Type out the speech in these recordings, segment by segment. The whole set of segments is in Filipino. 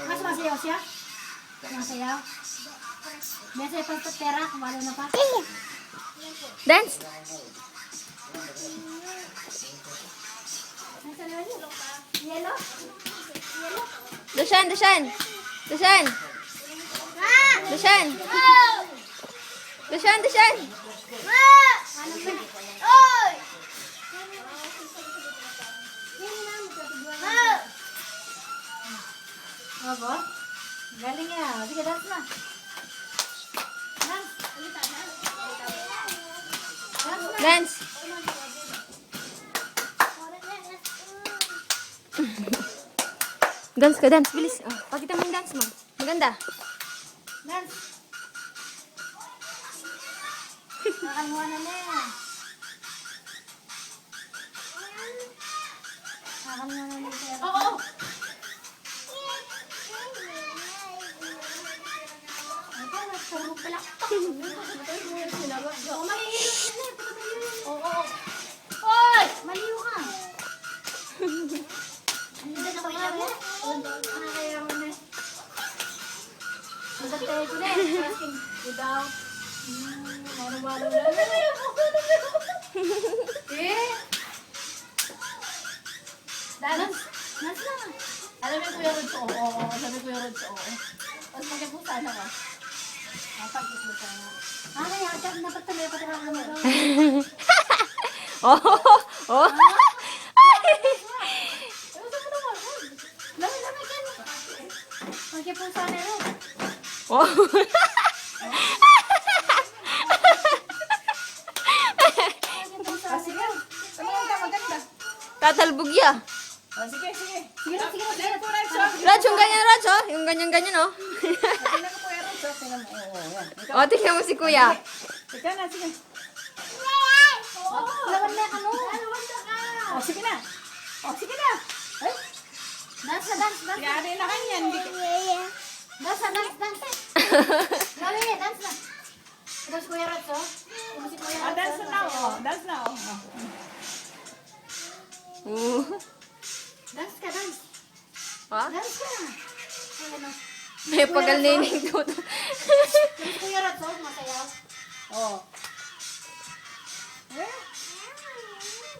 Mas masayaw siya? Masayaw? Biasa yung pagpapera, kumalo na pa. Dance. Nasa naman yun? Yellow? Yellow? Dushan, Dushan. Dushan. Dushan. Dushan, Dushan. Ano ba? Oy! Apa? Galing ya. Sige, dance na. Dance. Dance. Dance ka, dance. Bilis. Oh, pakita mo yung dance mo. Maganda. Dance. Nakamuha na na. Nakamuha na na. Oo. Sarap pala. Oo. Hoy! Maliw ka. Hindi na kaya mo? Kaya mo na. Magantay ko na eh. Asking, without. Maro-maro na. Eh? Dance. Dance na. Alam mo yung Kuya Rods, oo. Sabi Kuya Rods, oo. Tapos magkapusa na ka. Pag-isip na. Kaya dapat tuloy pa talaga naman daw. Oh. Oh. Lami-lami ka na. Magkapusa na rin. Oh. Sige. Tumingin ka, maganda. Tatalbog ya. Sige. Sige na. Raj, yung ganyan, Raj, oh. Yung ganyan-ganyan, oh. Tingnan mo Kuya Rods, tingnan mo. Oo. Oh, tingnan mo si Kuya. Ikaw na, sige. Lawan na, ano? Oh, sige na. Ay. Dance. Yari na kanyan. Dance. Lawi, dance na. Ito si Kuya Rods, oh. Ito si Kuya Rods. Dance na o. Dance na o. Dance ka, dance. Ha? Dance ka. Ano? May pagal-nining to. Ito si Kuya Rods, oh. Masayaw. Oh.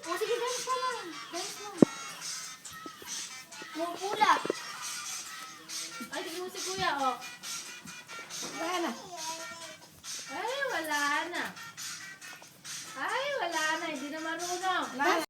Oh, sige, dance ka lang. Dance lang. Pula. Ay, tignan mo si Kuya o. Wala na. Ay, wala na. Hindi na marunong.